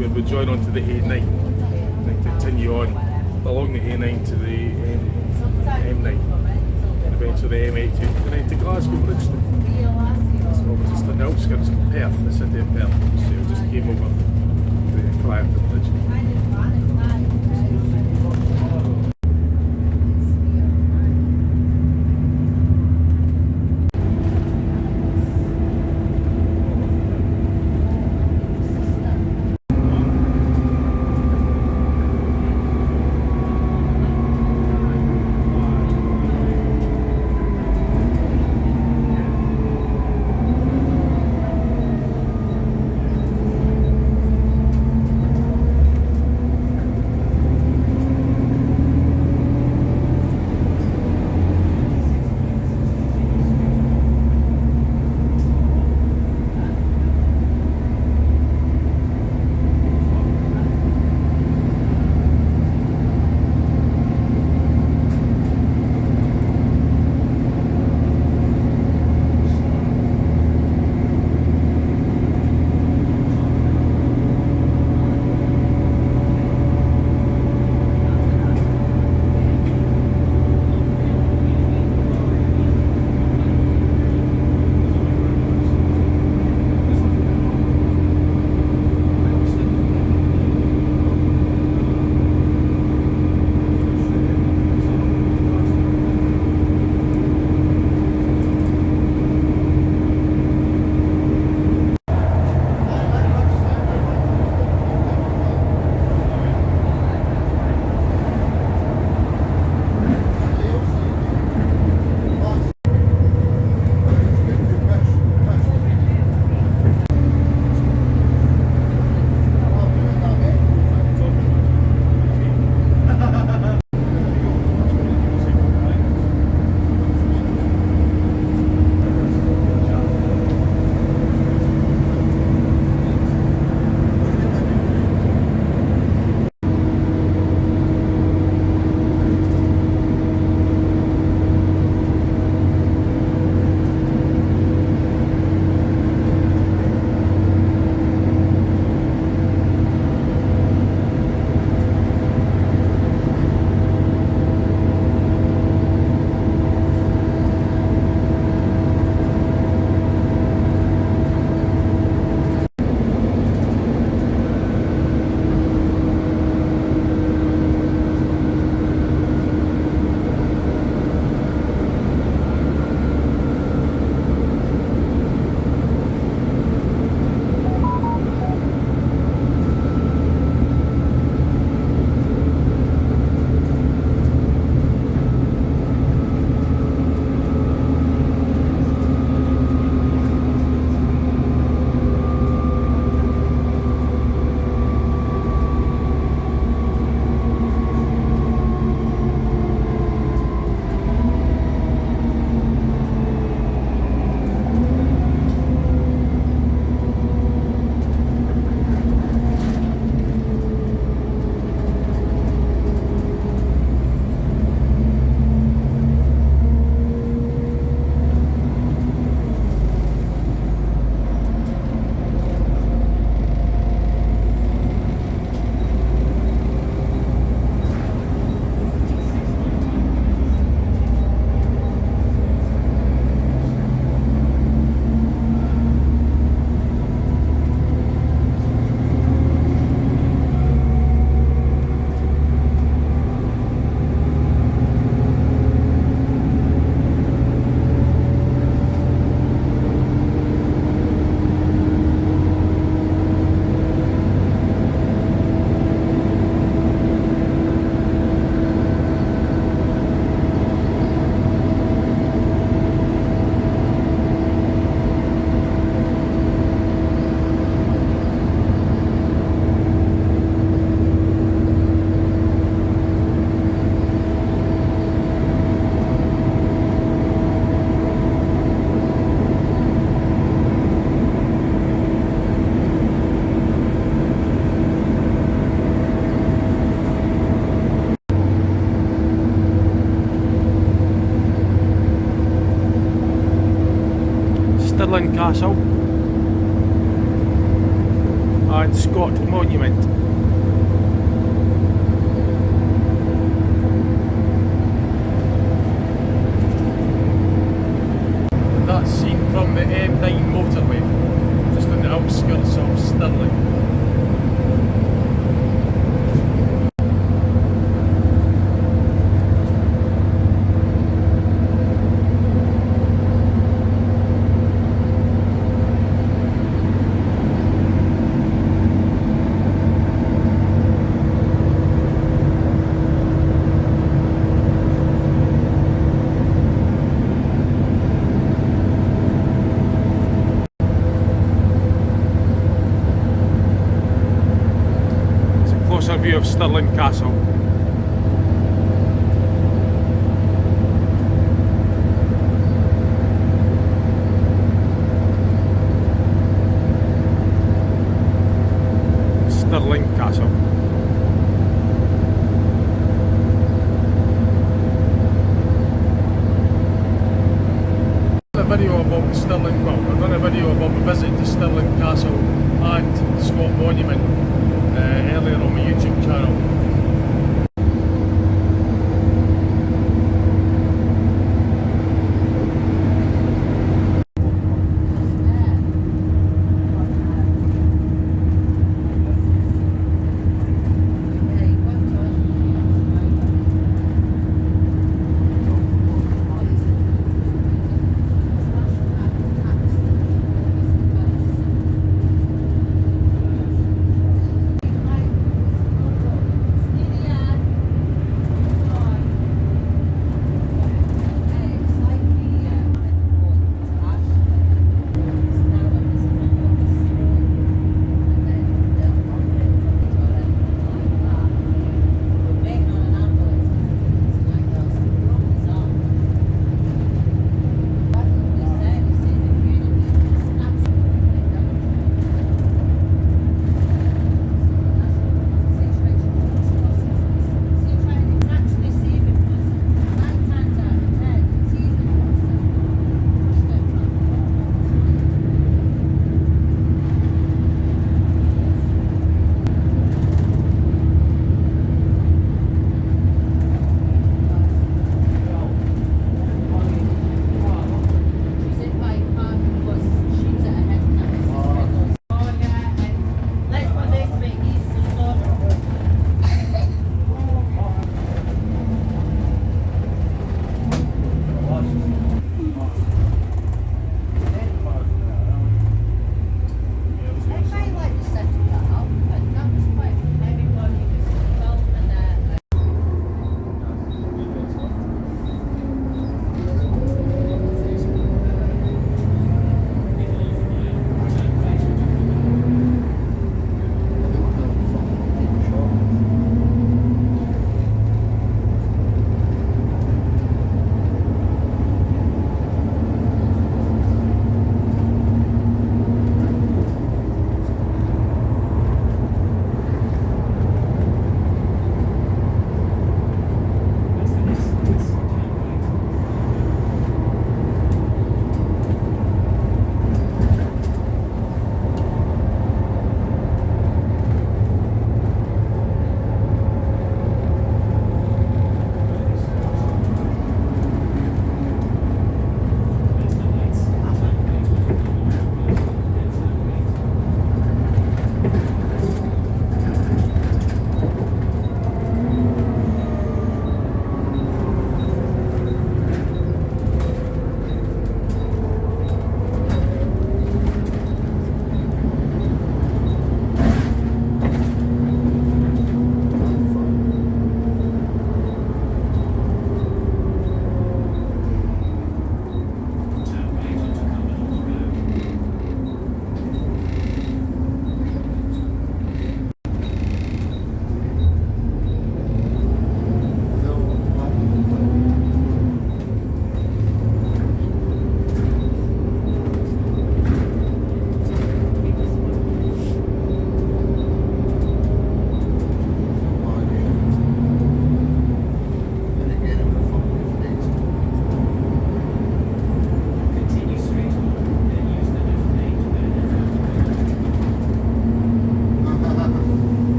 where we join onto the A9 and continue on along the A9 to the M9 and eventually the M8 and then to Glasgow, Bridgeton. So we're just on the outskirts of Perth, the city of Perth. So we just came over the flyover bridge. Stirling Castle. and Scott Monument. And that's seen from the M9 motorway, just on the outskirts of Stirling. Closer view of Stirling Castle. Stirling Castle. A video about Stirling, well, I've done a video about my visit to Stirling Castle and Scott Monument earlier on my YouTube channel.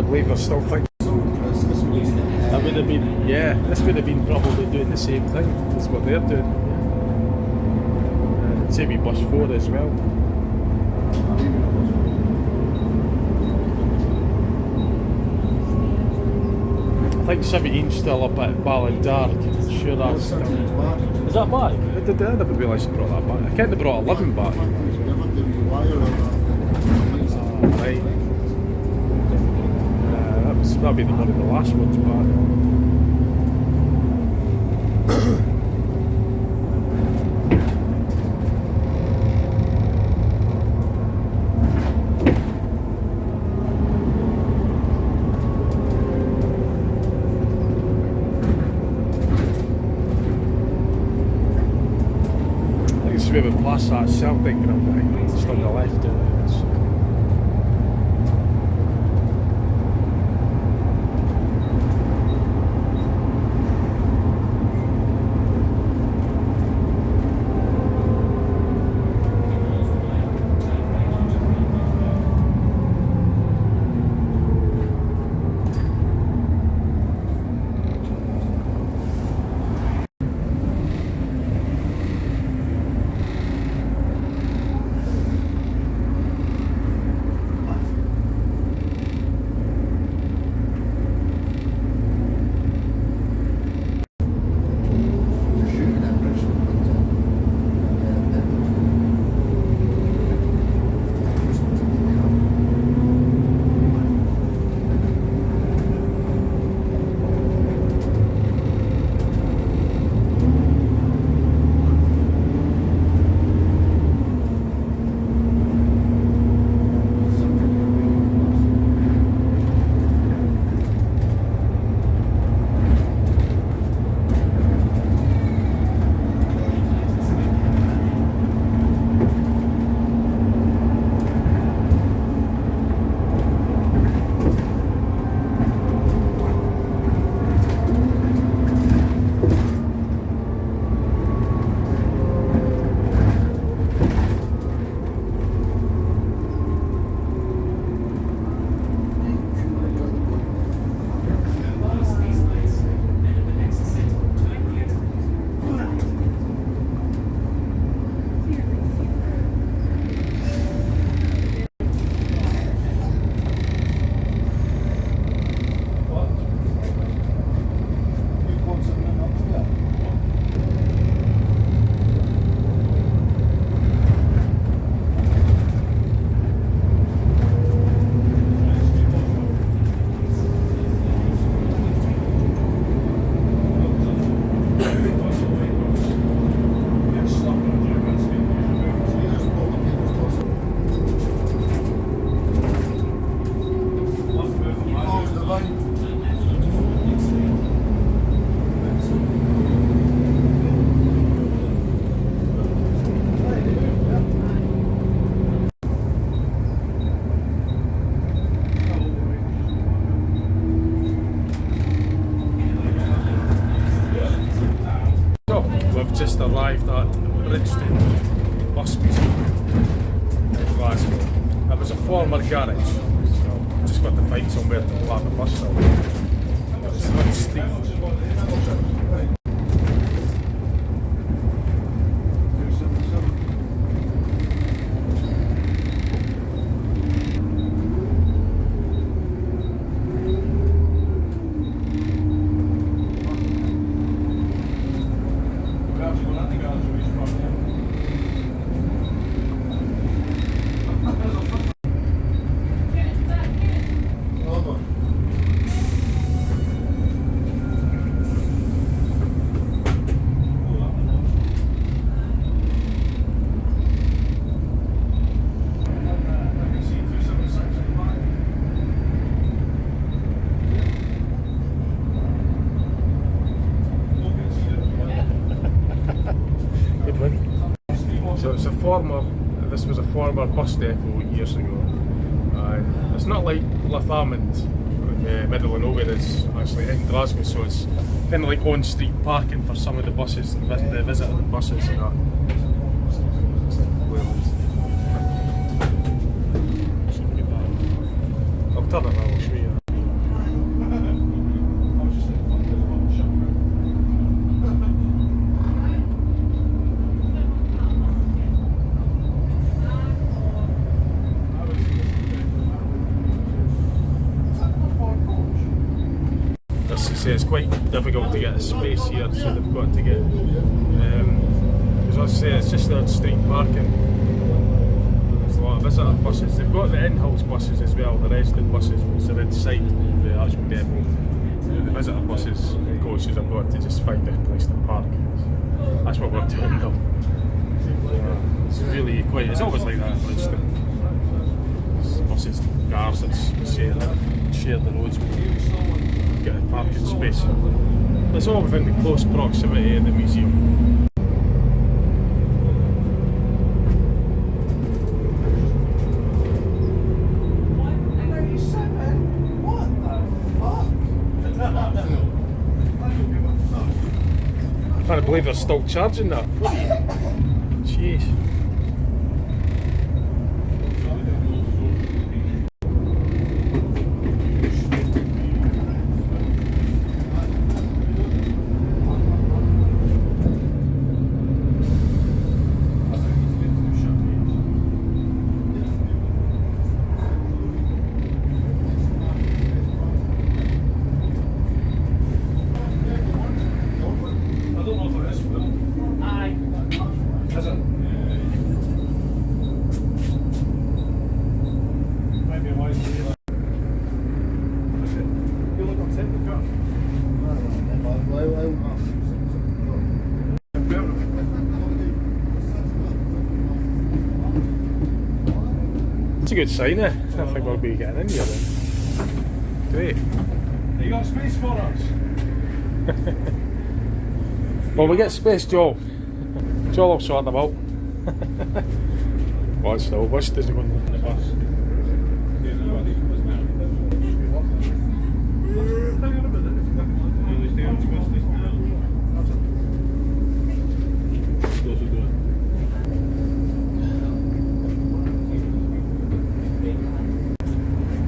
believe they're still thinking. That would have been, yeah, this would have been probably doing the same thing as what they're doing. Same with bus 4 as well. I think 17's still up at Ballindark. Sure that's still. Is that back? I never realised they brought that back. I can't they brought 11 back. Right. That'll be one of the last ones back. I think it's maybe past that Celtic ground, I think, just on the left of it. Just arrived at Bridgeton Bus Museum in Glasgow. It was a former garage, so just got to find somewhere to park the bus stop. It's not steep. So it's a this was a former bus depot years ago. It's not like Lothamond, middle of nowhere, it's actually in Glasgow, so it's kind of like on-street parking for some of the buses, the visiting buses and that. I'll turn it now, I'll show you. say it's quite difficult to get a space here, so they've got to get, as I say, it's just on street parking. There's a lot of visitor buses. They've got the in-house buses as well, the resident buses, which are inside the actual depot. The visitor buses and coaches have got to just find a place to park. That's what we're doing now. It's really quite, it's always like that in Bridgeton. Buses, cars that share the roads with get a parking space. It's all within the close proximity of the museum. I can't believe they're still charging that. Jeez. It's a good sign, eh? I think we'll be getting in here then. Great. You got space for us? Well, we get space, Joel. Joel will sort them out. Well, still, bus doesn't go in the bus.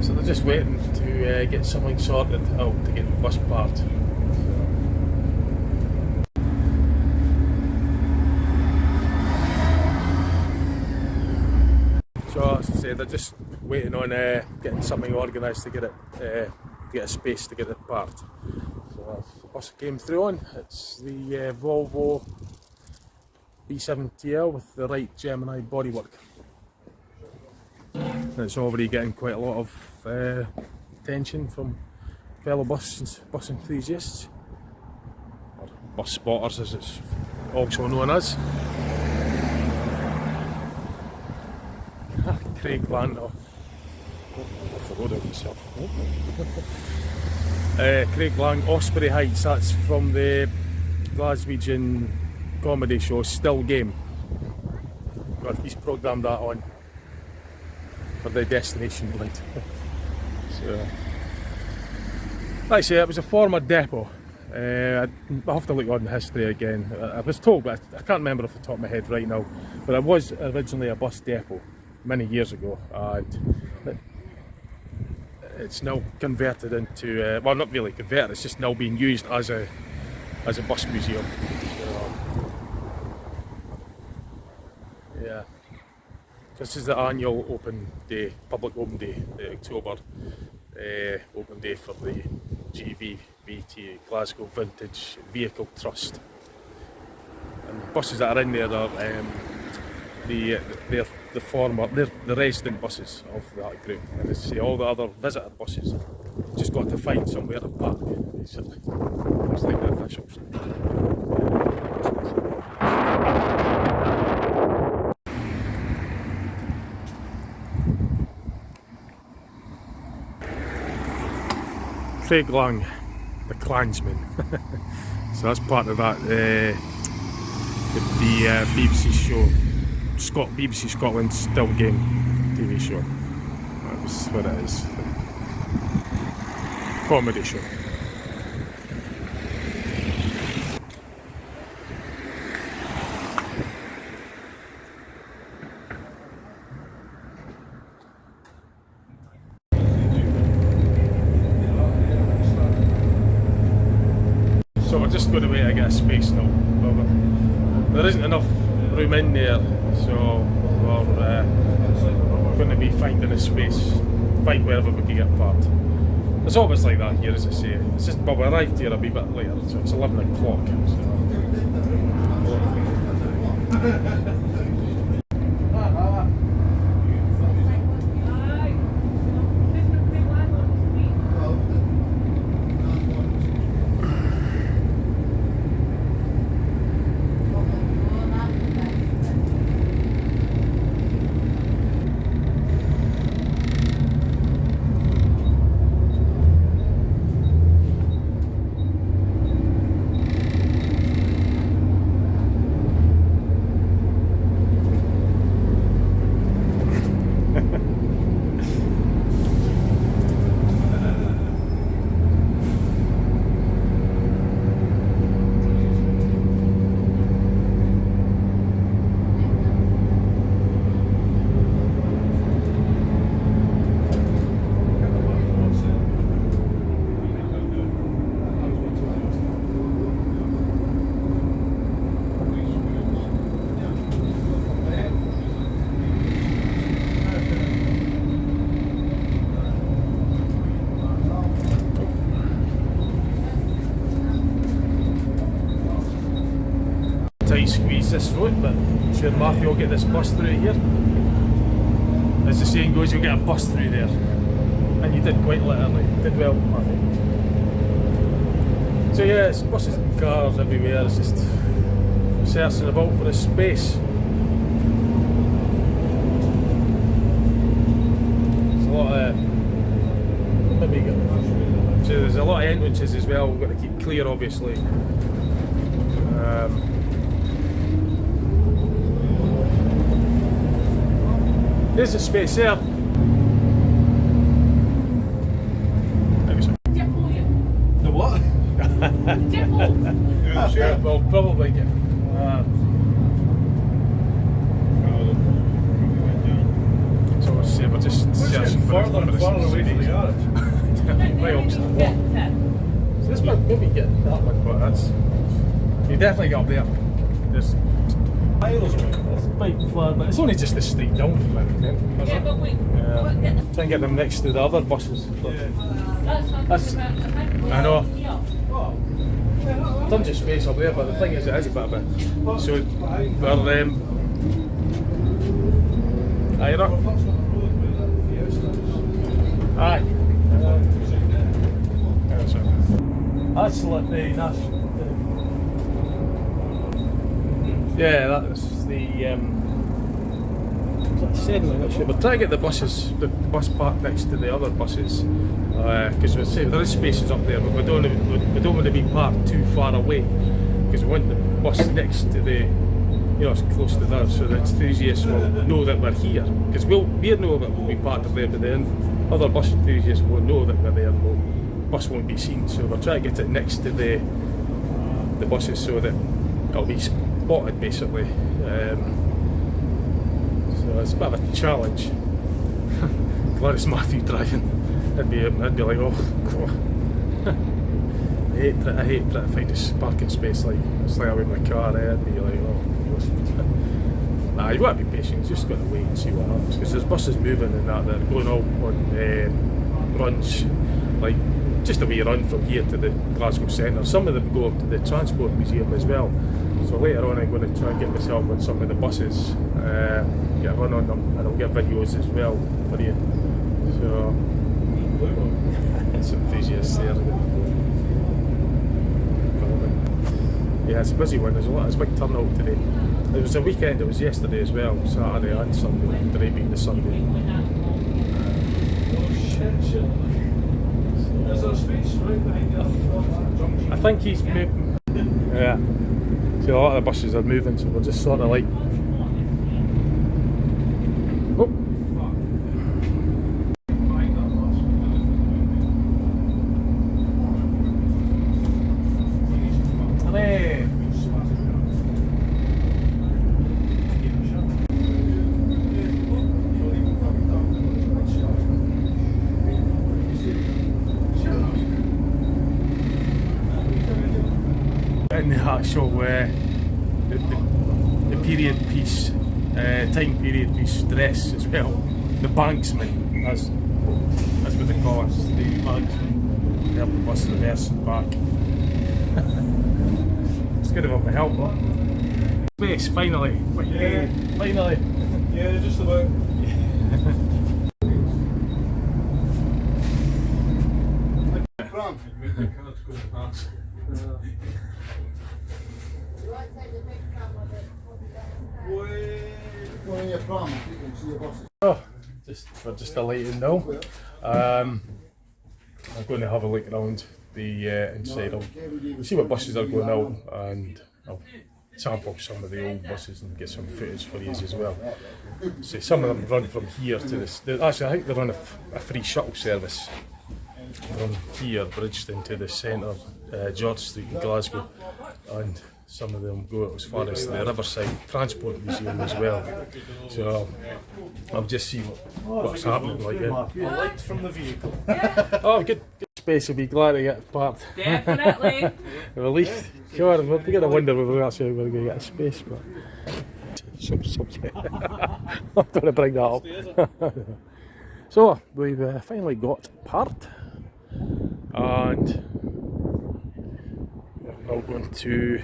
So they're just waiting to get something sorted out to get the bus parked. So as I say, they're just waiting on getting something organised to get it, get a space to get it parked. So that's the bus that came through on. It's the Volvo B7tl with the Wright Gemini bodywork. And it's already getting quite a lot of attention from fellow bus enthusiasts, or bus spotters as it's also known as. Craig Lang, I forgot about myself. Craig Lang, Osprey Heights, that's from the Glaswegian comedy show Still Game. God, he's programmed that on for the Destination Blind. So, like I say, it was a former depot. I'll have to look on the history again. I was told, but I can't remember off the top of my head right now, but it was originally a bus depot many years ago, and it's now converted into, well, not really converted, it's just now being used as a bus museum. So, yeah, this is the annual open day, public open day, the October open day for the VRT Glasgow Vintage Vehicle Trust. And the buses that are in there are the resident buses of that group, and as I say, all the other visitor buses just got to find somewhere to park, basically. It's like the officials. Craig Lang, the Klansman. So that's part of that the BBC show. BBC Scotland Still Game TV show. That's what it is. Comedy show. So we're just going to wait to get a space now. There isn't enough room in there, so we're going to be finding a space, find wherever we can get parked. It's always like that here, as I say. It's just, well, we arrived here a wee bit later, so it's 11 o'clock. Tight squeeze this road, but I'm sure Matthew will get this bus through here. As the saying goes, you'll get a bus through there. And you did quite literally. Did well, Matthew. So yeah, it's buses and cars everywhere. It's just searching about for a space. There's a lot of so there's a lot of entrances as well. We've got to keep clear, obviously. There's a space there. The what? Yeah, sure. We'll probably get. So we'll see. We're just searching for further and further away from the garage. So this might maybe get that one, but that's. You definitely get up there. There's Miles away. bike flat, but it's only just the street down from it. Yeah, but wait. Try and get them next to the other buses. That's, I know. Tons of space up there, but the thing is, it is a bit of a. So we're aye, you know? Aye. That's like the yeah, that's the we're trying to get the buses, the bus park next to the other buses, because we say there is spaces up there, but we don't want to be parked too far away, because we want the bus next to the, it's close to there, so the enthusiasts will know that we're here, because we'll know that we'll be parked up there, but then other bus enthusiasts will know that we're there, and the bus won't be seen. So we're trying to get it next to the buses so that it'll be spotted, basically. So it's a bit of a challenge. Glad it's Matthew driving. I'd be like, oh, I hate trying to find a parking space like it's like I'm in my car. I'd be like, oh. Nah, you won't be patient. You just got to wait and see what happens, because there's buses moving and that they're going all on runs, like just a wee run from here to the Glasgow centre. Some of them go up to the Transport Museum as well. So later on I'm going to try and get myself on some of the buses, get a run on them, and I'll get videos as well for you. So it's enthusiasts there. Yeah, it's a busy one. There's a big turnout today. It was a weekend, it was yesterday as well, Saturday and Sunday, today being the Sunday. Is there a space right behind the other? I think he's moving. Yeah. See, a lot of the buses are moving, so we're just sort of like. Oh. Hooray. In the actual the period piece, time period piece dress as well, the banksman, that's what they call us, the banksman. help the bus reverse and back. It's good of him to help though. Space, finally. Yeah, Finally. yeah, just about. Oh, we're just delighted now. I'm going to have a look around the inside. I'll see what buses are going out, and I'll sample some of the old buses and get some footage for you as well. So some of them run from here to this. Actually, I think they run a free shuttle service from here, Bridgeton, to the centre, George Street in Glasgow, and some of them go as far as the Riverside Transport Museum as well. So I'll just see what's happening like that. Light from the vehicle. Oh, good space. I'll be glad to get parked. Definitely. Relief. Sure, we're going to wonder whether we're actually going to get a space, but some subject. I'm not going to bring that up. So we've finally got parked, and we're now going to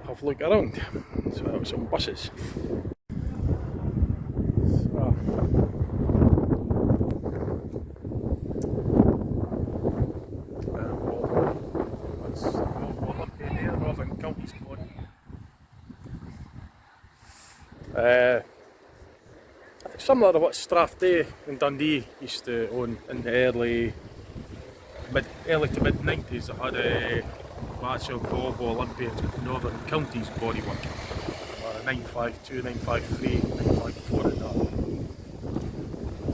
have a look around. So I have some buses. So, that's Volvo up in there, Northern Counties body. Similar to what Strathday and Dundee used to own in the early to mid 90s. They had a batch of Volvo Olympians with Northern Counties bodywork. 952, 953, 954 and that.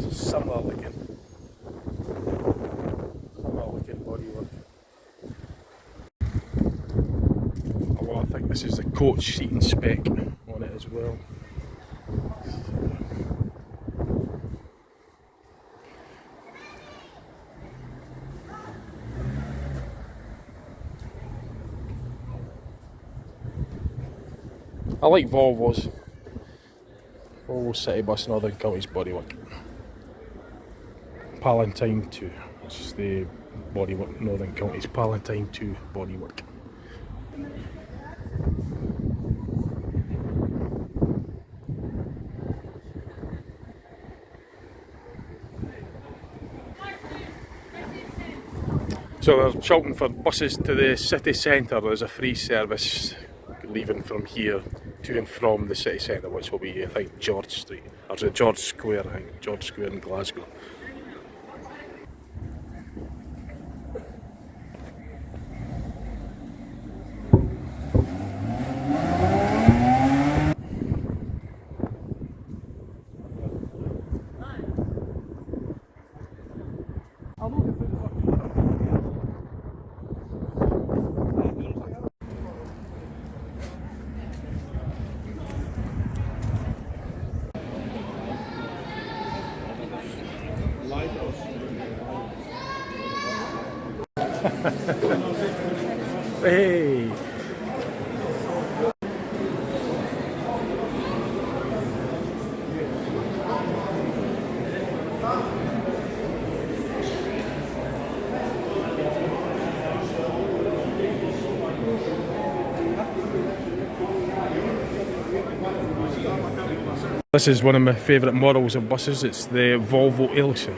So similar looking bodywork. Although I think this is the coach seating spec on it as well. I like Volvo's. Volvo City Bus Northern Counties bodywork. Palatine 2. This is the bodywork Northern Counties Palatine 2 bodywork. So they're shouting for buses to the city centre. There's a free service leaving from here to and from the city centre, which will be, I think, George Street, or George Square, I think, George Square in Glasgow. Hey! This is one of my favourite models of buses. It's the Volvo Elsa.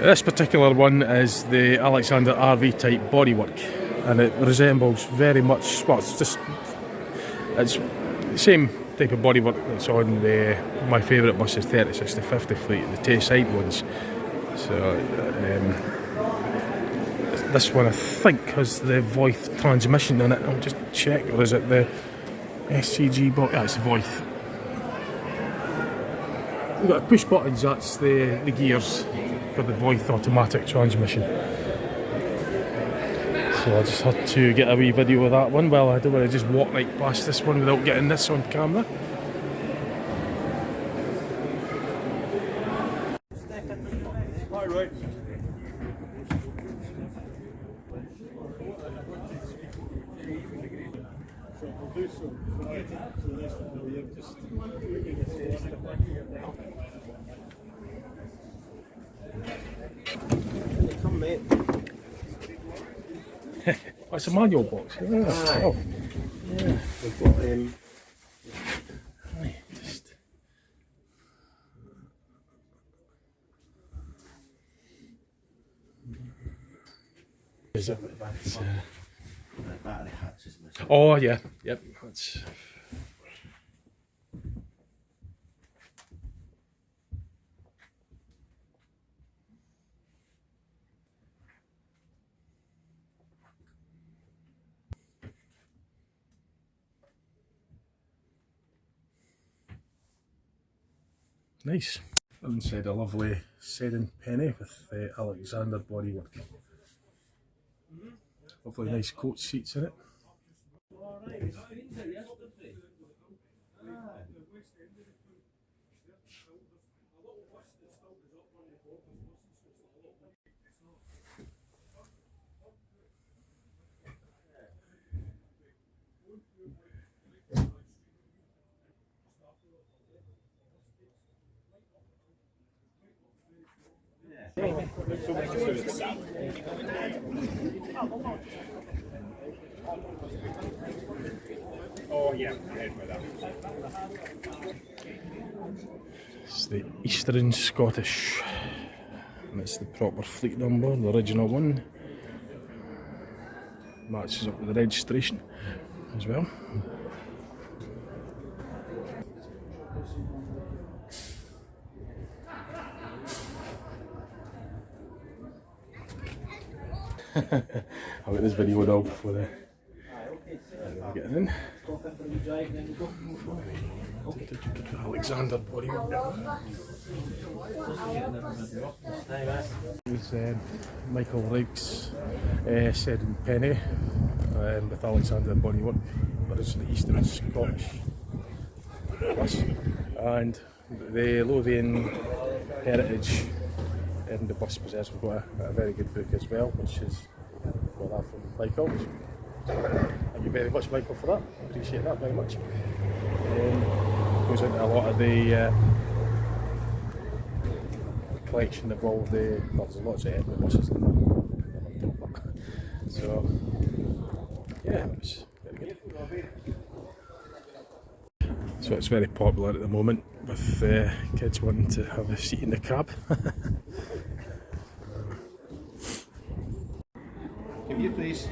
This particular one is the Alexander RV type bodywork, and it resembles very much, well, it's the same type of bodywork that's on my favourite buses, 36 to 50 fleet, the Tayside ones. So this one I think has the Voith transmission in it. I'll just check, or is it the SCG body? Yeah, it's the Voith. We've got push buttons, that's the gears for the Voith automatic transmission. So I just had to get a wee video of that one. Well, I don't want to just walk right past this one without getting this on camera. Hi, right. mate. Oh, it's a manual box. Yeah. Oh. Yeah. We've got Aye, just. Is it? battery hatches missing. Oh yeah, yep. That's. Nice. Inside a lovely sedan penny with Alexander bodywork. Lovely nice coach seats in it. Oh yeah, head with that. It's the Eastern Scottish, and it's the proper fleet number, the original one. Matches up with the registration as well. I'll get this video done before we're getting in. Alexander bodywork. There's Michael Riggs sedan penny with Alexander bodywork, but it's the Eastern Scottish bus, and the Lothian Heritage in the bus possession. We've got a very good book as well, which is got that from Michael. Thank you very much, Michael, for that. Appreciate that very much. Goes into a lot of the collection of all the, well, there's lots of Edinburgh buses in there. So yeah, it's very good. So it's very popular at the moment with kids wanting to have a seat in the cab. Give you please.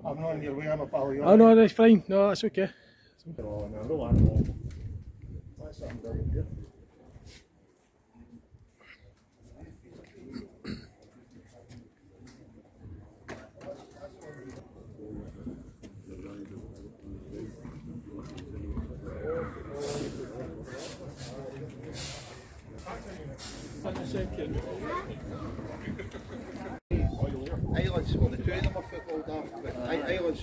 I'm not in your way, I'm a pal. Oh no, that's fine. No, that's okay. That's something brilliant here. Islands, well the two of them are football daft, but Islands.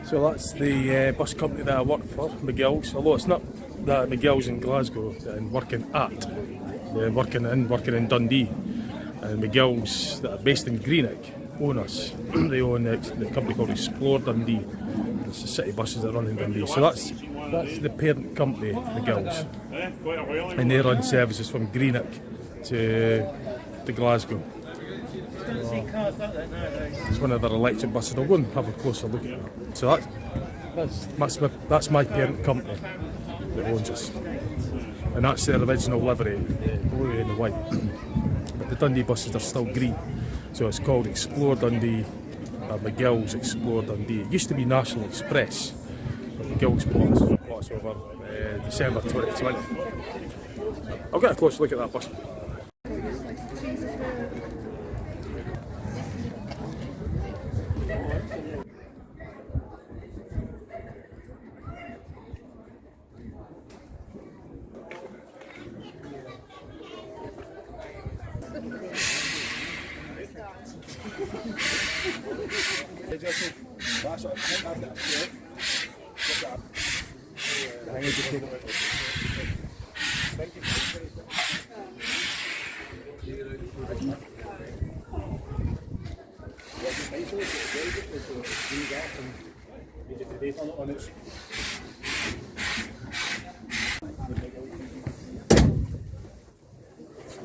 So that's the bus company that I work for, McGill's, although it's not that McGill's in Glasgow and working at, they're working in Dundee. And McGill's that are based in Greenock own us. They own the company called Xplore Dundee. It's the city buses that run in Dundee. So that's the parent company, McGill's. And they run services from Greenock to Glasgow. It's one of their electric buses. I'll go and have a closer look at it. So that's my parent company that owns us. And that's their original livery, blue and the white. But the Dundee buses are still green. So it's called Xplore Dundee, McGill's Xplore Dundee. It used to be National Express, but McGill's bought us over December 2020. I'll get a close look at that bus.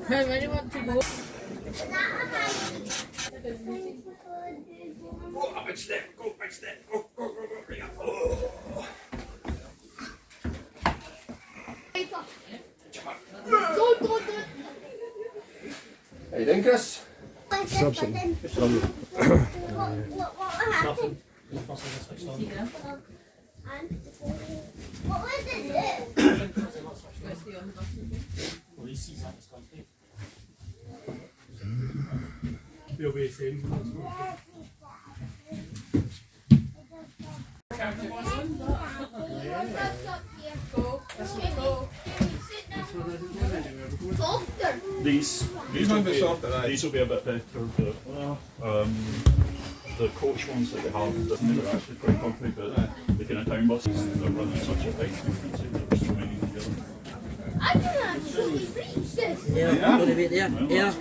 Where do you want to go? Go, big step, go, big step, go, go, go, go, bring it. Oh. How you doing, Chris? Something. Nothing. What was it? Well, these seats aren't as comfy. They'll be the same. These will be a bit better, but the coach ones that they have, they're actually quite comfy, but the kind of town buses, they're running such a big frequency, they're so many together. I can actually reach this. Yeah, going to be there. Yeah.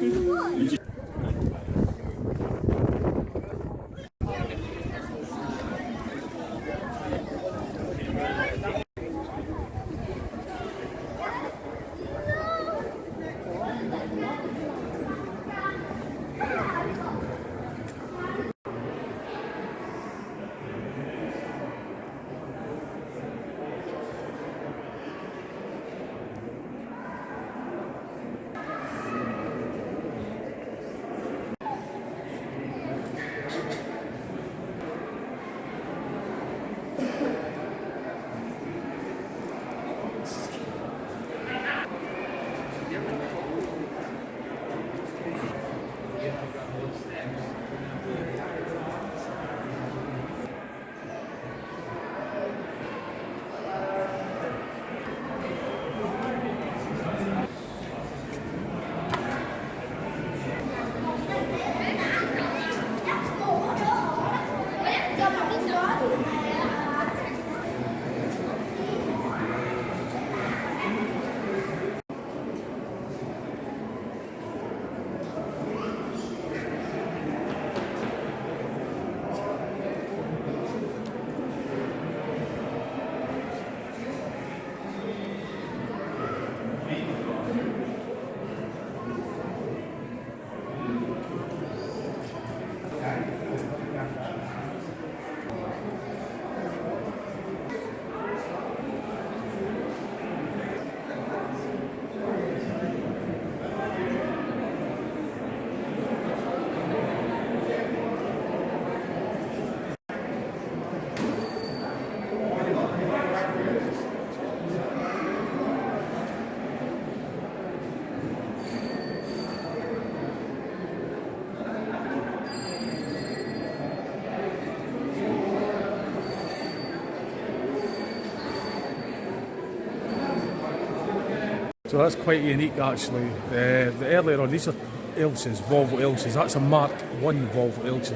So that's quite unique actually. The earlier on, these are Ilses, Volvo Ilses. That's a Mark 1 Volvo Ilse.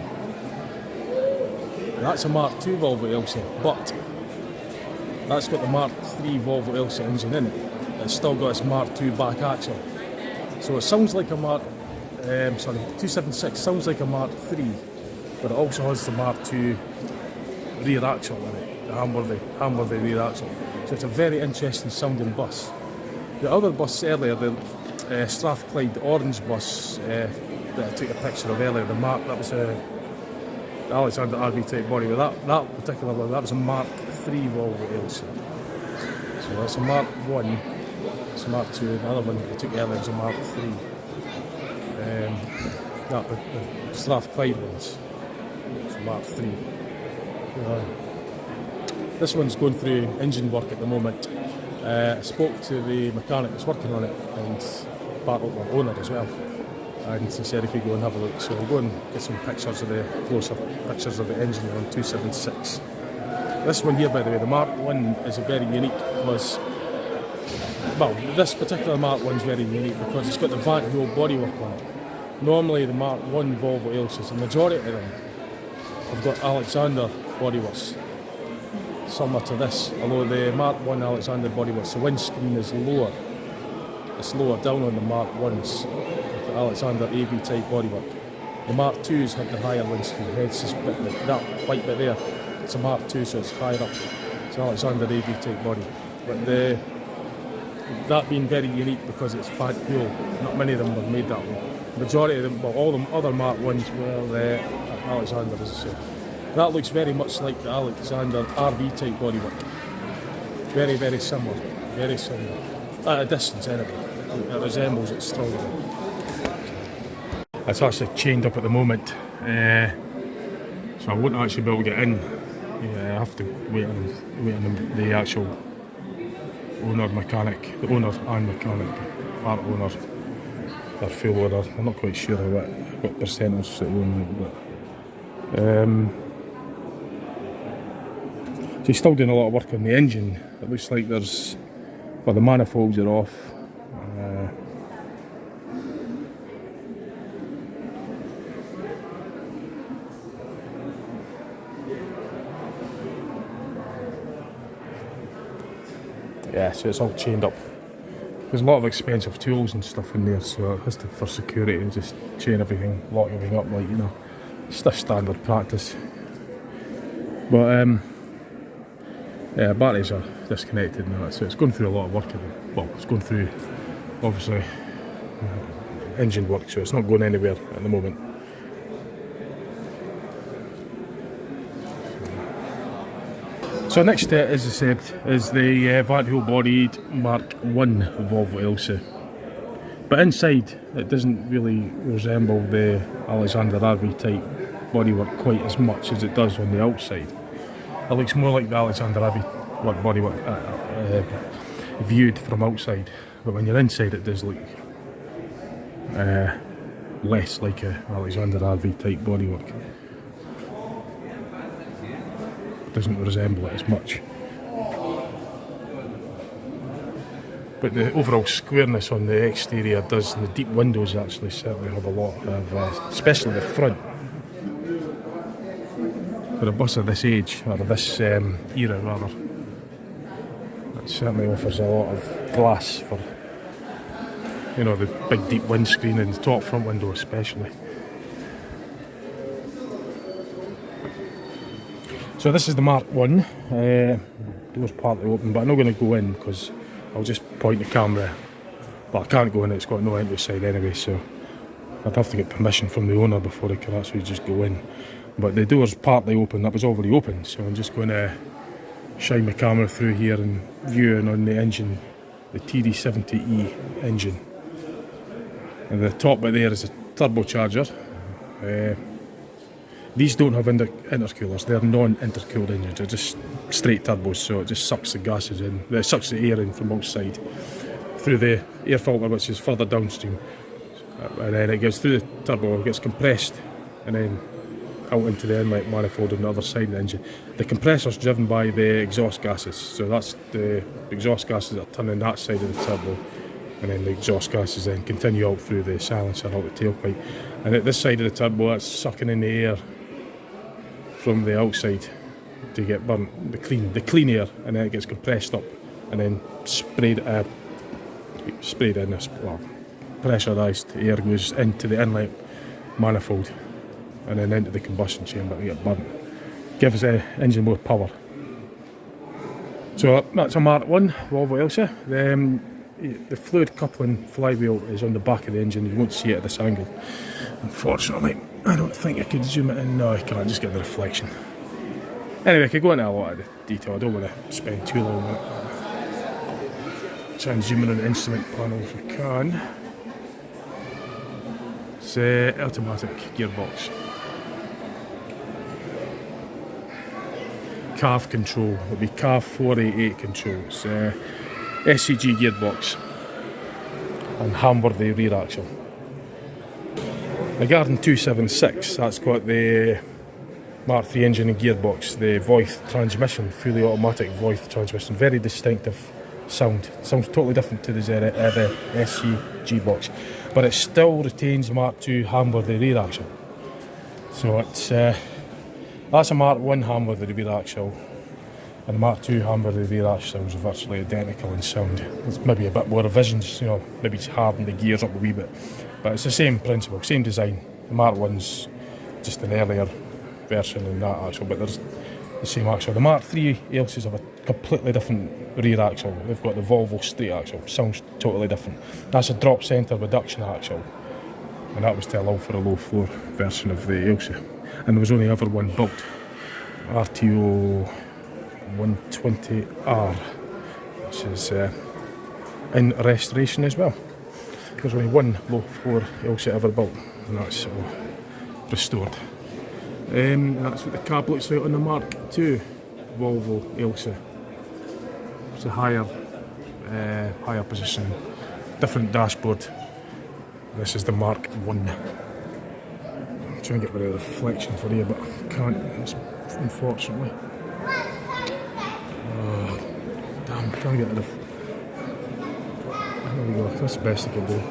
That's a Mark 2 Volvo Ilse, but that's got the Mark 3 Volvo Ilse engine in it. It's still got its Mark 2 back axle. So it sounds like a Mark, 276 sounds like a Mark 3, but it also has the Mark 2 rear axle in it, the Hamworthy rear axle. So it's a very interesting sounding bus. The other bus earlier, the Strathclyde, the orange bus that I took a picture of earlier, that was the Alexander RV type body, but that particular one, that was a Mark 3 Volvo Ilse. So that's a Mark 1, it's a Mark 2, the other one I took earlier was a Mark 3. The Strathclyde ones, it's a Mark 3. This one's going through engine work at the moment. I spoke to the mechanic that's working on it and part of the owner as well, and he said he could go and have a look, so we'll go and get some pictures of the closer pictures of the engine on 276. This one here, by the way, the Mark 1 is a very unique because, well, this particular Mark 1 is very unique because it's got the Van Hool bodywork on it. Normally the Mark 1 Volvo Ilses, the majority of them have got Alexander bodyworks similar to this, although the Mark 1 Alexander bodyworks, the windscreen is lower. It's lower down on the Mark 1s, with the Alexander AV type bodywork. The Mark 2s have the higher windscreen, hence this bit, that white bit there, it's a Mark 2, so it's higher up. It's an Alexander AV type body. But that being very unique because it's Van Hool, not many of them were made that way. The majority of them, well, all the other Mark 1s were Alexander, as I said. That looks very much like the Alexander RV type bodywork. Very, very similar. Very similar. At a distance anyway. It resembles it strongly. It's actually chained up at the moment. So I won't actually be able to get in. Yeah, I have to wait on the actual owner and mechanic. Part owner. Or full owner. I'm not quite sure what percentage it own, but so he's still doing a lot of work on the engine. It looks like there's, well, the manifolds are off. Yeah, so it's all chained up. There's a lot of expensive tools and stuff in there, so it has to, for security, just chain everything, lock everything up, like, you know, it's just standard practice. But yeah, batteries are disconnected now, so it's going through a lot of work. Well, it's going through, obviously, engine work, so it's not going anywhere at the moment. So next, as I said, is the Van Hool bodied Mark 1 Volvo Ilse. But inside, it doesn't really resemble the Alexander RV type bodywork quite as much as it does on the outside. It looks more like the Alexander RV bodywork viewed from outside, but when you're inside it does look less like a Alexander RV type bodywork. It doesn't resemble it as much. But the overall squareness on the exterior does, and the deep windows actually certainly have a lot of, especially the front. For a bus of this age, or this era rather, it certainly offers a lot of glass for, you know, the big deep windscreen and the top front window especially. So this is the Mark 1, door's partly open, but I'm not going to go in because I'll just point the camera. Well, I can't go in, it's got no entry side anyway, so I'd have to get permission from the owner before I can actually just go in. But the door's partly open, that was already open, so I'm just going to shine my camera through here and view in on the engine, the TD70E engine. And the top bit there is a turbocharger. These don't have intercoolers, they're non-intercooled engines, they're just straight turbos, so it just sucks the gases in, it sucks the air in from outside through the air filter, which is further downstream, and then it goes through the turbo, gets compressed, and then out into the inlet manifold on the other side of the engine. The compressor's driven by the exhaust gases, so that's the exhaust gases that are turning that side of the turbo, and then the exhaust gases then continue out through the silencer, out the tailpipe. And at this side of the turbo, that's sucking in the air from the outside to get burnt, the clean air, and then it gets compressed up and then sprayed in. This pressurised air goes into the inlet manifold and then into the combustion chamber to get burnt. Gives the engine more power. So that's a Mark 1 Volvo Elsa. The fluid coupling flywheel is on the back of the engine. You won't see it at this angle. Unfortunately, I don't think I could zoom it in. No, I can't, just get the reflection. Anyway, I could go into a lot of the detail. I don't want to spend too long on it. Try and zoom in on the instrument panel if I can. It's automatic gearbox. CAF control, it'll be CAF 488 control. It's SCG gearbox and Hamworthy rear axle. The Garden 276, that's got the Mark III engine and gearbox, the Voith transmission, fully automatic Voith transmission, very distinctive sound. Sounds totally different to the SCG box, but it still retains Mark II Hamworthy rear axle. So it's that's a Mark 1 Hamworthy rear axle, and the Mark II Hamworthy rear axles are virtually identical in sound. There's maybe a bit more revisions, you know, maybe it's hardened the gears up a wee bit, but it's the same principle, same design. The Mark 1's just an earlier version than that axle, but there's the same axle. The Mark III Elsas have a completely different rear axle. They've got the Volvo straight axle, sounds totally different. That's a drop centre reduction axle, and that was to allow for a low floor version of the Elsa. And there was only ever one built, RTO 120R, which is in restoration as well. There's only one low floor Elsa ever built, and that's restored. And that's what the cab looks like on the Mark II Volvo Elsa. It's a higher position, different dashboard. This is the Mark 1. I'm trying to get rid of the reflection for you, but I can't, unfortunately. Oh, damn, I'm trying to get rid of. There we go, that's the best I can do.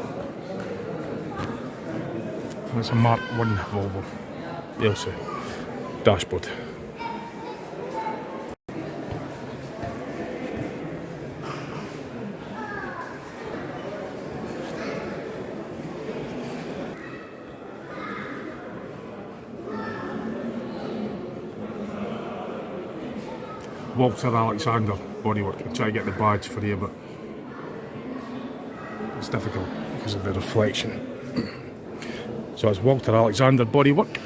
That's a Mark 1 Volvo Elsa dashboard. Walter Alexander bodywork. I try to get the badge for you, but it's difficult because of the reflection. So it's Walter Alexander bodywork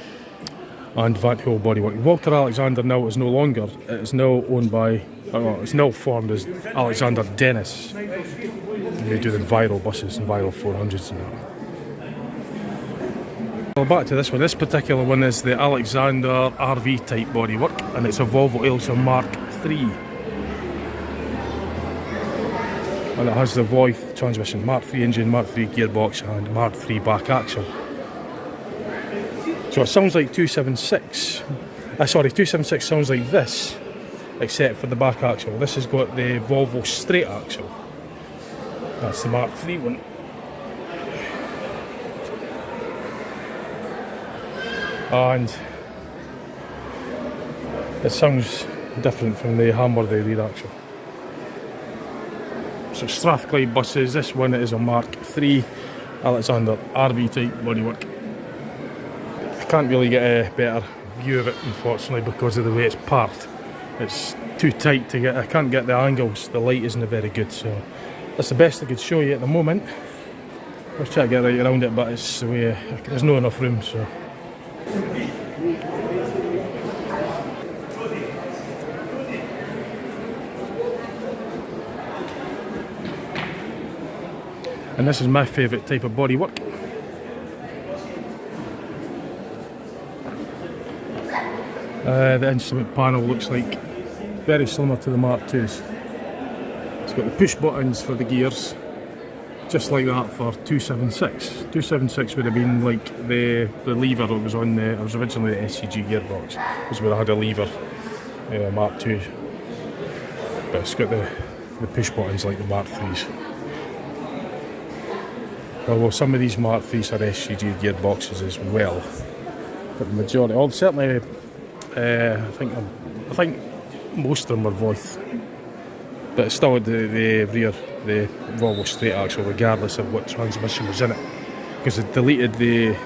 and Van Hool bodywork. Walter Alexander now is no longer. It is now owned by. It's now formed as Alexander Dennis. They do the viral buses and viral 400s and that. Well, back to this one. This particular one is the Alexander RV type bodywork, and it's a Volvo Elsa Mark III. And it has the Voith transmission, Mark III engine, Mark III gearbox, and Mark III back axle. So it sounds like 276. 276 sounds like this, except for the back axle. This has got the Volvo straight axle. That's the Mark III one. And it sounds different from the Hamworthy rear axle. So Strathclyde buses, this one is a Mark III Alexander RV type bodywork. I can't really get a better view of it, unfortunately, because of the way it's parked. It's too tight to get, I can't get the angles, the light isn't very good, so that's the best I could show you at the moment. I'll try to get right around it, but it's the way, there's not enough room, so. And this is my favourite type of bodywork. The instrument panel looks like very similar to the Mark II's. It's got the push buttons for the gears, just like that for 276. 276 would have been like the lever that was on the, it was originally the SCG gearbox, was where I had a lever, Mark II. But it's got the push buttons like the Mark III's. Although some of these Mark IIIs are SUG gearboxes as well, but the majority, well, certainly, I think most of them are Voith, but it's still the rear, the Volvo straight axle, regardless of what transmission was in it, because they deleted they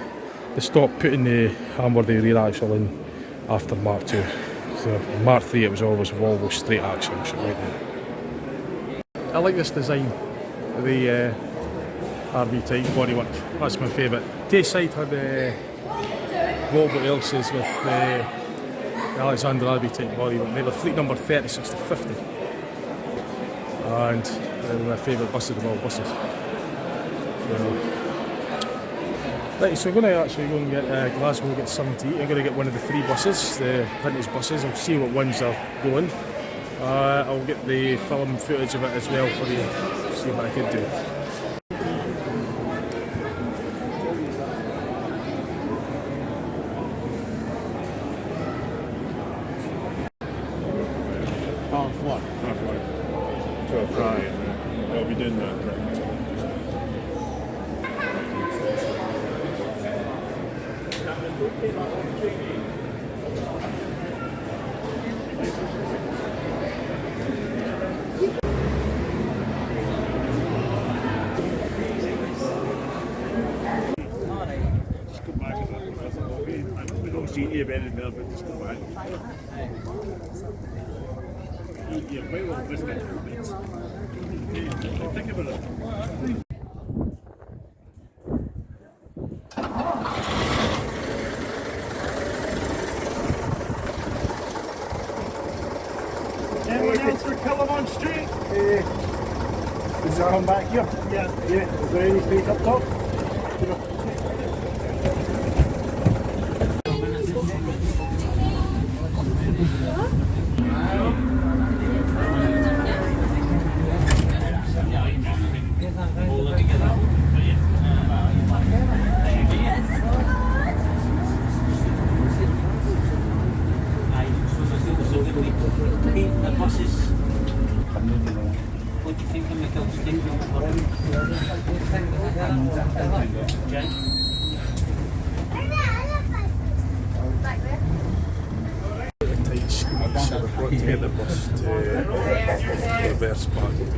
stopped putting the Hamworthy rear axle in after Mark II. So Mark III, it was always Volvo straight axle. I like this design, the RV type bodywork. That's my favourite. Tayside had Volvo Elses with the Alexander RV type bodywork. They were fleet number 36 to 50, and they're my favourite buses of all buses. Right, so we're going to actually go and get Glasgow, get something to eat. I'm going to get one of the 3 buses, the vintage buses. I'll see what ones are going. I'll get the film footage of it as well for you, see what I can do. Half-one. To a fry, and they'll be doing that. Just go back a bit. We don't see you anything there, but just go back. You're quite well biscuit. Think about it. Anyone else for Killamon Street? Is that on back here? Yeah. Yeah. Is there any space up top? What do you think of Michael Stingle? Tight squeeze, so we've got to get the bus to reverse parking.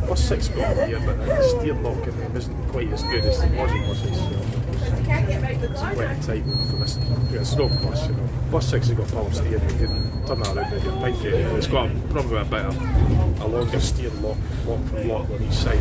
Bus 6 got here, but the steer lock in them isn't quite as good as the modern buses. It's quite tight for this. It's no bus, you know. Bus 6 has got power steering, you can turn that around with your pinky. It's got probably a longer steer lock from lock on each side.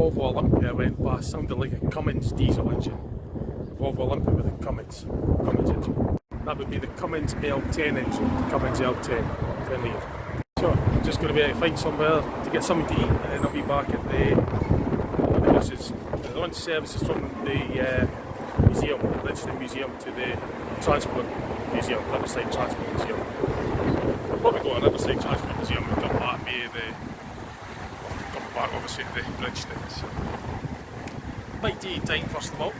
Volvo Olympia went past, sounded like a Cummins diesel engine. Volvo Olympia with a Cummins engine. That would be the Cummins L10 engine, Cummins L10, 10 litre. So I'm just going to be able to find somewhere to get something to eat, and then I'll be back at the buses. The one services from the museum, Bridgeton Museum, to the Transport Museum, Riverside Transport Museum. I'll probably go to Riverside Transport Museum and come back via come back obviously to the Bridgeton. So, bite to eat time first of all.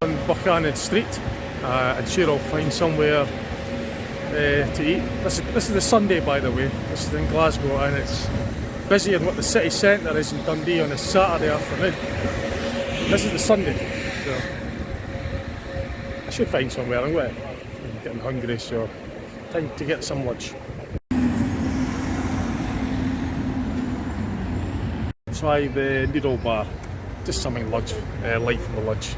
On Buchanan Street, and sure I'll find somewhere to eat. This is the Sunday, by the way. This is in Glasgow, and it's busier than what the city centre is in Dundee on a Saturday afternoon. This is the Sunday, so I should find somewhere. I'm getting hungry, so time to get some lunch. Try the noodle bar, just something light for the lunch.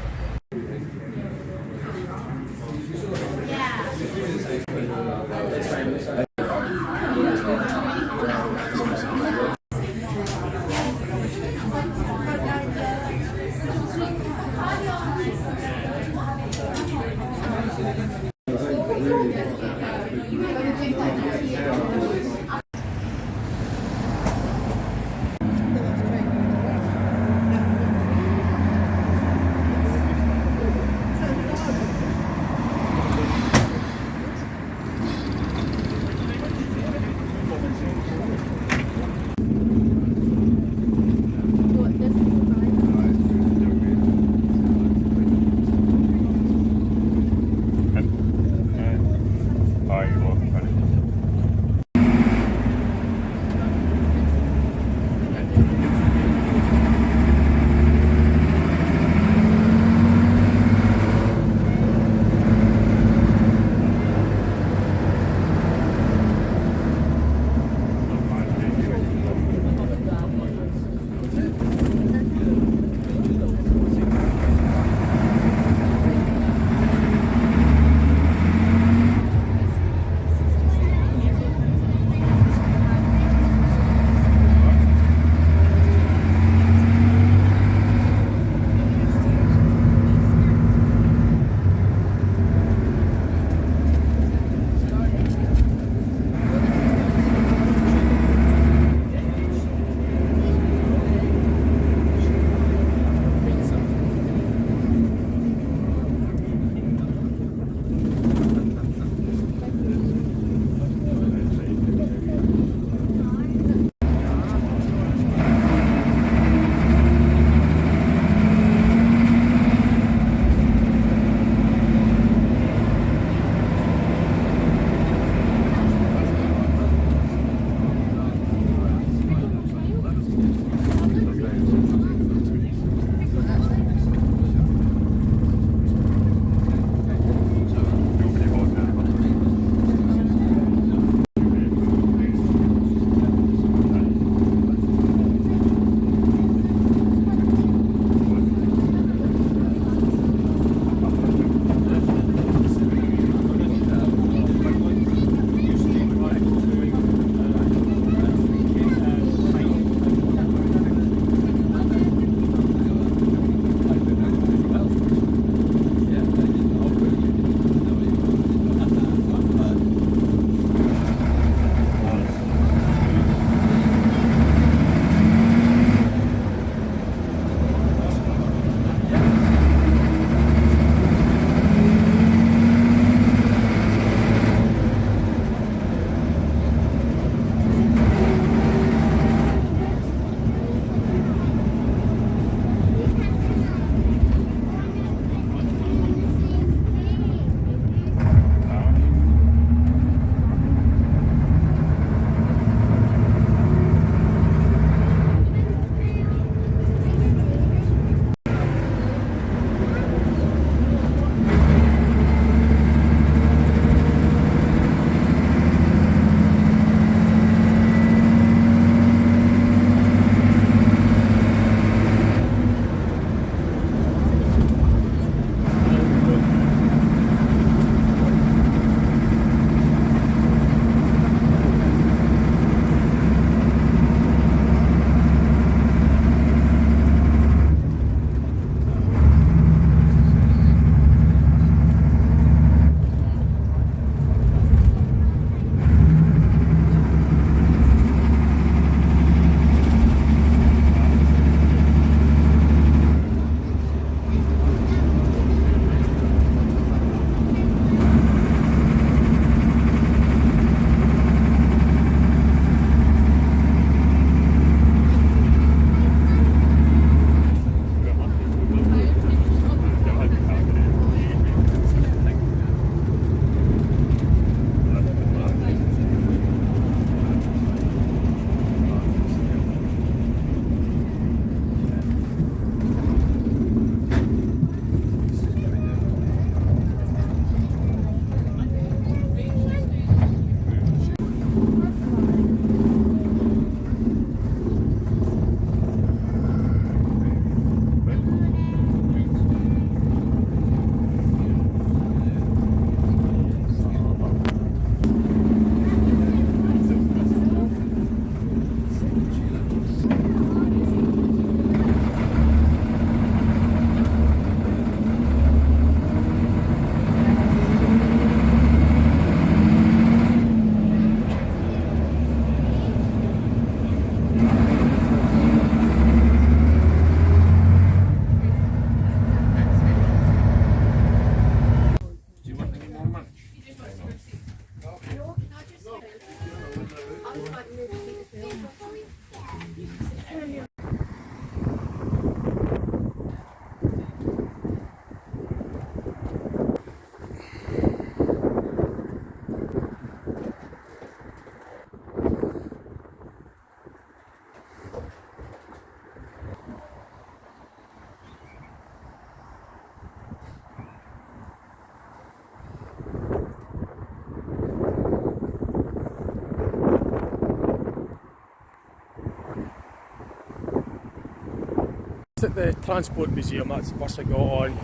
At the Transport Museum, that's the bus I got on.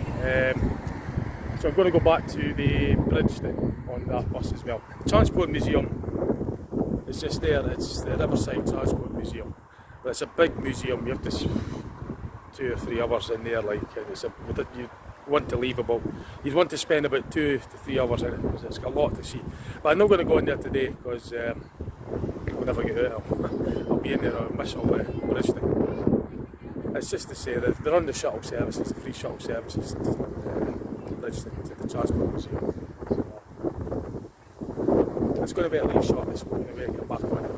So I'm going to go back to the Bridgeton on that bus as well. The Transport Museum is just there, it's the Riverside Transport Museum. But it's a big museum, you have to 2 or 3 hours in there, like, and you want to leave about, you'd want to spend about 2 to 3 hours in it, because it's got a lot to see. But I'm not going to go in there today, because I'll never get out. I'll be in there, I'll miss all the Bridgeton. It's just to say that they're on the shuttle services, the free shuttle services from Bridgeton to the Transport Museum. So, it's going to be a leave shot, so we're going to be getting back on it.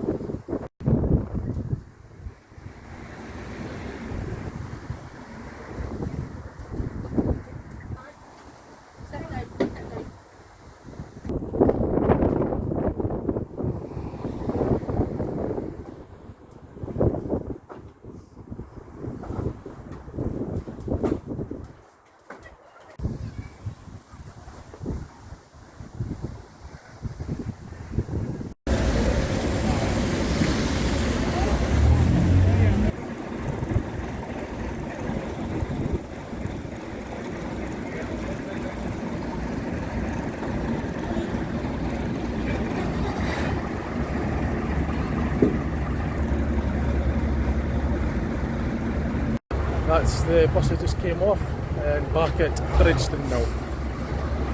That's the bus that just came off, and back at Bridgeton now,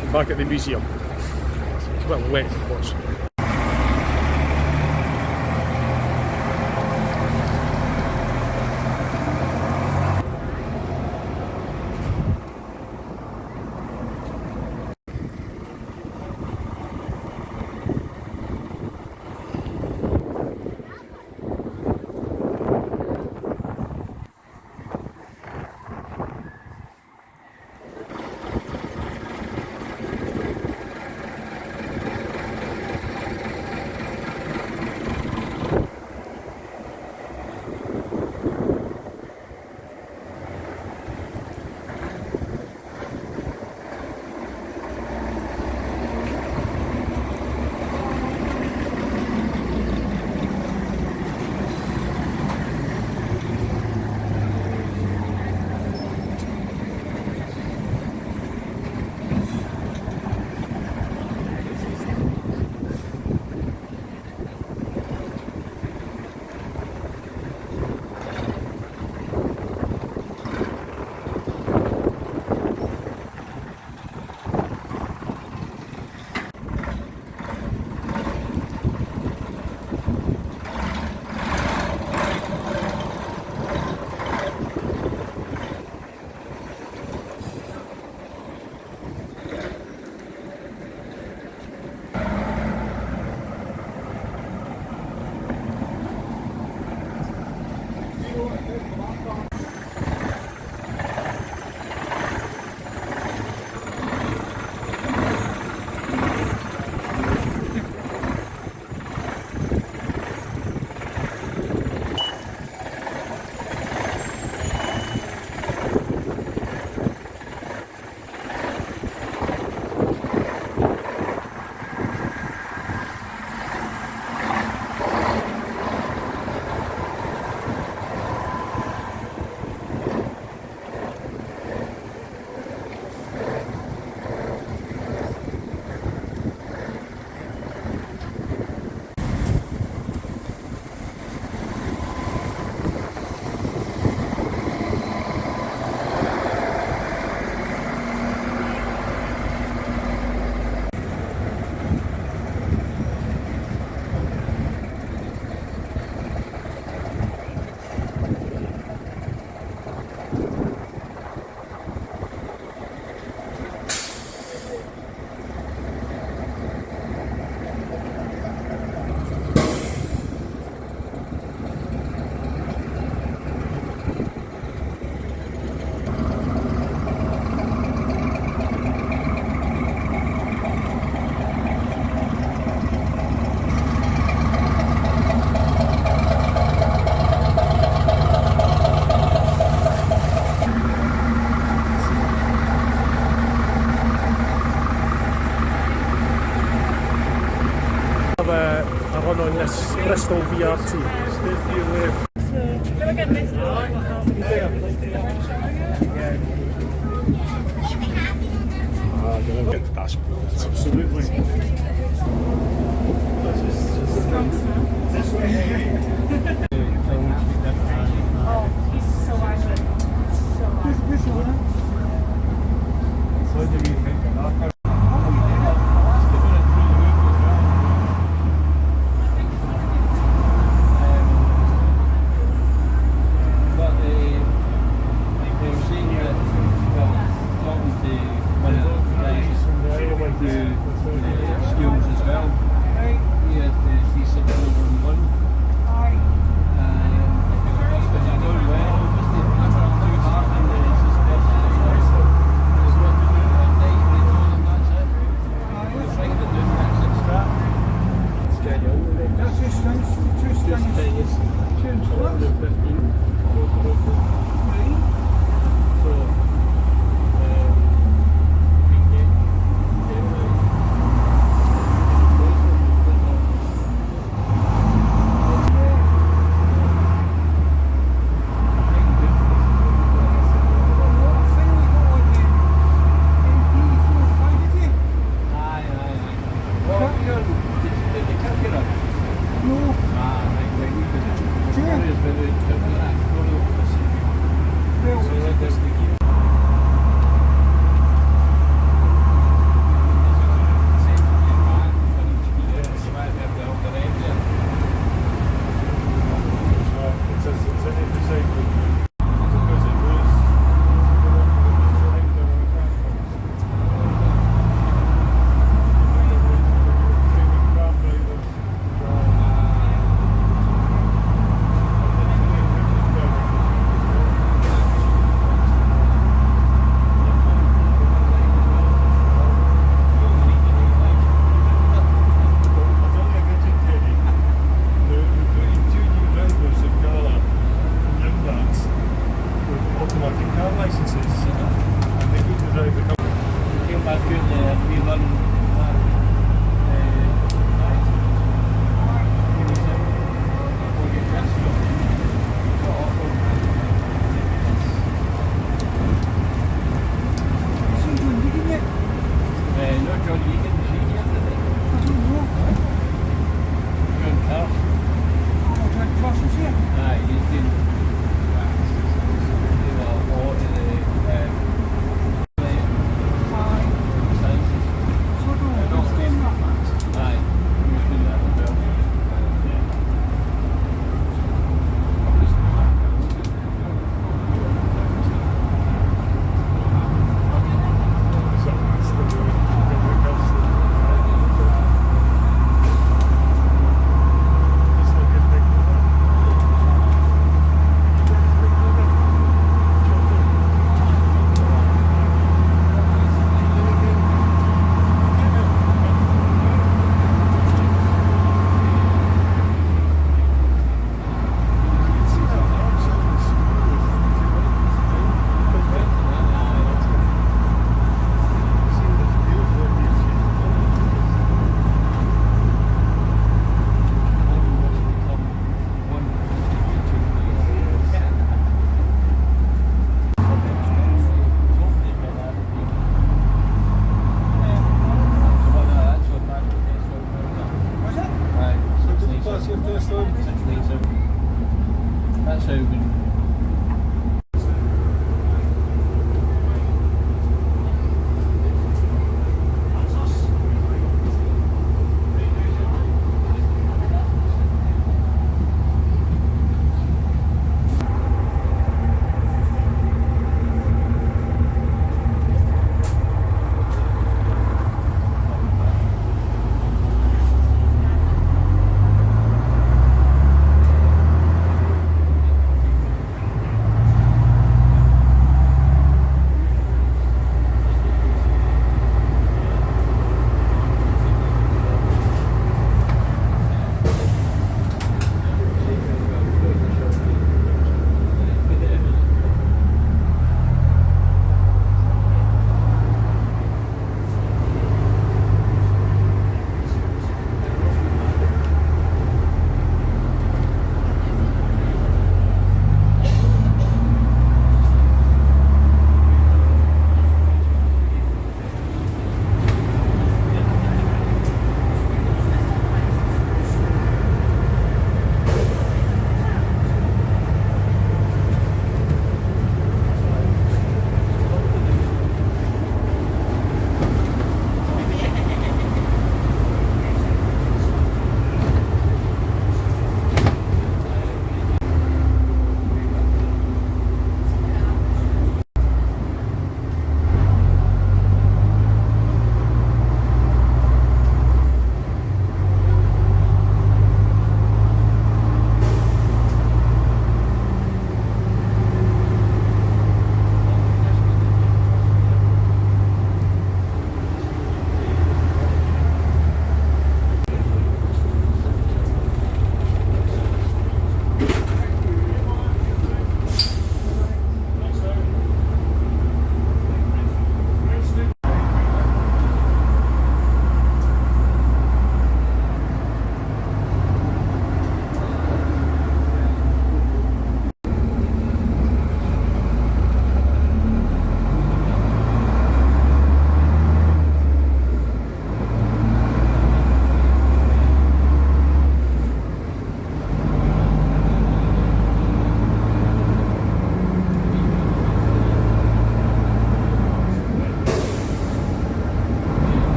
and back at the museum. It's a bit wet, of course. a run on this Bristol VRT. So, we're getting Absolutely. Oh, he's so angry. So angry. What do you think of that?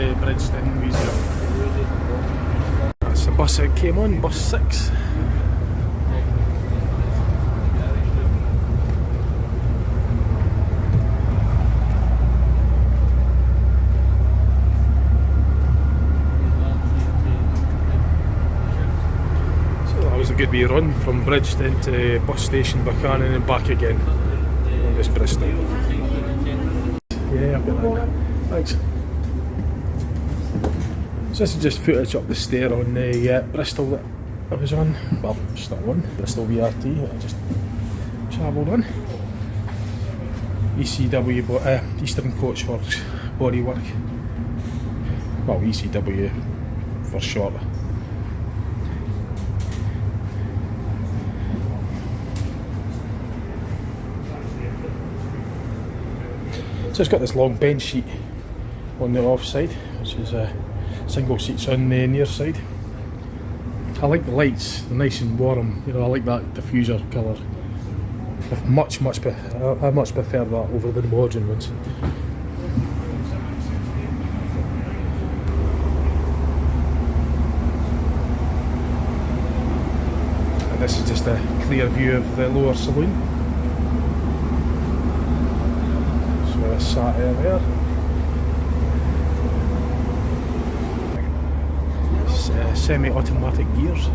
the Bridgeton Museum. That's the bus that came on, bus 6. A good wee run from Bridgeton to bus station Buchanan and back again on this Bristol. Yeah, I've got that. Thanks. So this is just footage up the stair on the Bristol that I was on. Well, still on, Bristol VRT that I just travelled on. ECW, Eastern Coachworks bodywork. Well, ECW for short. So it's got this long bench seat on the off side, which is single seats on the near side. I like the lights, they're nice and warm, you know, I like that diffuser colour. I much prefer that over the modern ones. And this is just a clear view of the lower saloon. Sat there. Semi-automatic gears.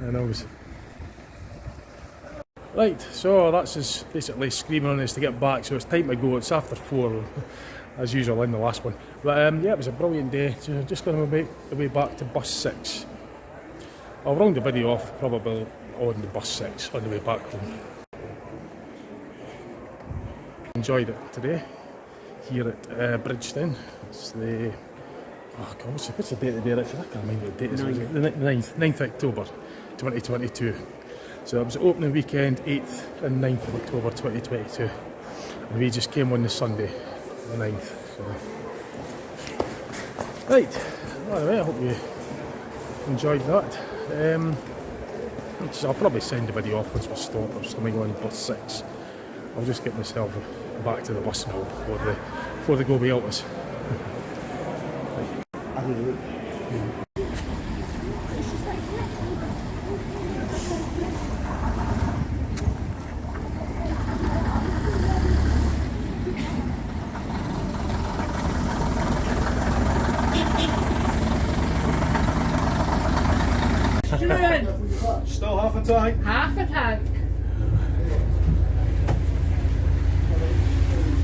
And I was right, so that's us basically screaming on us to get back, so it's time to go. It's after 4 as usual in the last one, but yeah, it was a brilliant day. So just going to make the way back to bus 6. I'll round the video off probably on the bus 6 on the way back home. Enjoyed it today here at Bridgeton. It's the oh god, what's the date today, Richard? I can't remember what the date is. The 9th October 2022. So it was opening weekend, 8th and 9th of October 2022. And we just came on the Sunday, the 9th. So. Right, anyway, I hope you enjoyed that. I'll probably send the video off once we stop or something on bus 6. I'll just get myself back to the bus now before they go without us. Still half a tank. Half a tank.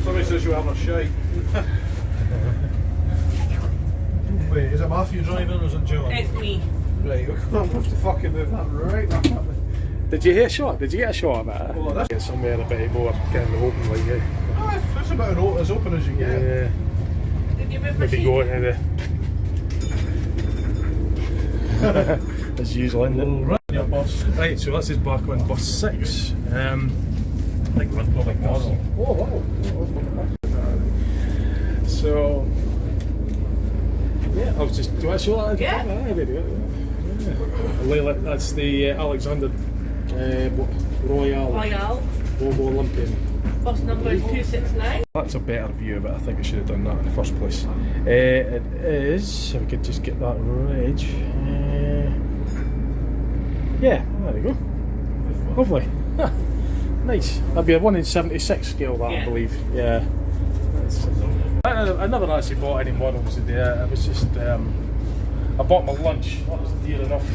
Somebody says you have a shite. Wait, is it Matthew driving or is it John? It's me. Right, I'm going to have to fucking move that right back up. Did you hear a shot? Did you get a shot of that? Oh, that's Get somewhere a bit more kind of open like that. it's about as open as you get. Yeah. Did you move my Maybe sheet? go into the as usual, isn't it? Right, your bus. Right, so this is back on bus 6. I think we're like that. Oh, wow. So yeah, I was just. Do I show that? Yeah. I did it. Yeah. Leyland, that's the Alexander Royal Volvo Olympian. Bus number is 269. That's a better view of it. I think I should have done that in the first place. It is. If we could just get that reg. Yeah, there we go. Lovely. Nice. That'd be a 1 in 76 scale, that, Yeah. I believe. Yeah. I never actually bought any models today. It was just I bought my lunch. That was dear enough.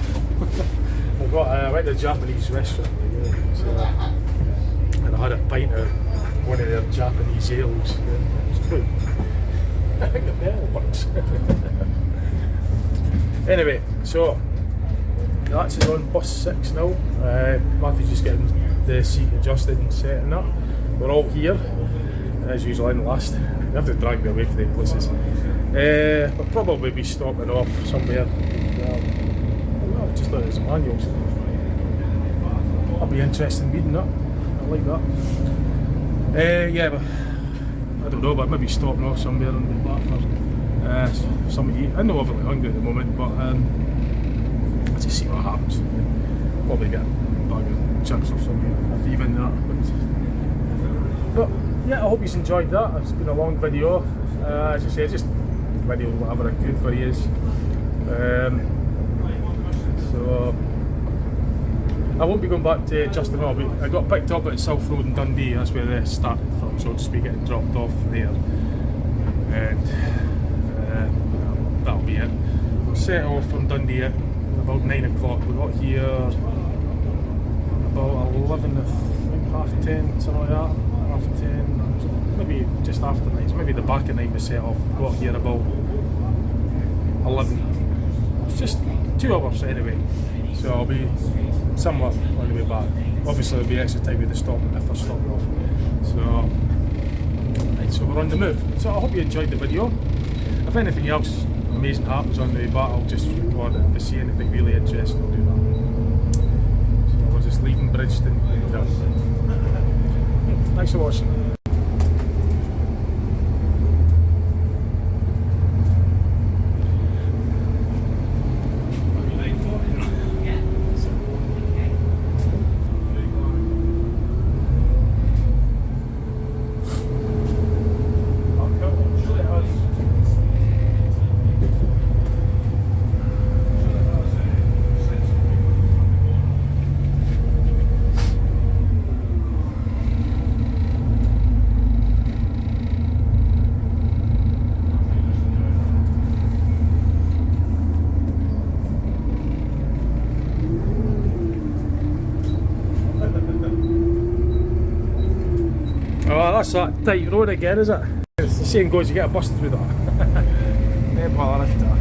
I went to a Japanese restaurant, so, and I had a pint of one of their Japanese ales. It was good. I think the bell works. Anyway, so that's it on bus 6 now. Matthew's just getting the seat adjusted and setting up. We're all here, as usual in the last. We have to drag me away from the places. We'll probably be stopping off somewhere. Well, just look at his manuals. That'll be interesting reading that. I like that. Yeah, but I don't know, but maybe stopping off somewhere and be back for something to eat. I'm not overly hungry at the moment, but let's just see what happens. Probably get a bag of chips or something, if even that. But yeah, I hope you enjoyed that. It's been a long video. As I say, just video whatever I could for you. So I won't be going back to Justin Hall. I got picked up at South Road in Dundee. That's where they started from, so I'll just be getting dropped off there, and that'll be it. We'll set off from Dundee at about 9 o'clock. We got here about 11, I think, half 10, something like that. Half 10, maybe just after 9. So maybe the back of 9 we set off. We got here about 11. It's just 2 hours anyway. So I'll be somewhere on the way back. Obviously there'll be extra time with the stop if we're stopping off. So we're on the move. So I hope you enjoyed the video. If anything else amazing happens on the way back, I'll just record it. If I see anything really interesting, I'll do that. So we're just leaving Bridgeton now. Thanks for watching. Oh, that's that tight road again, is it? It's the same goes, you get busted with that.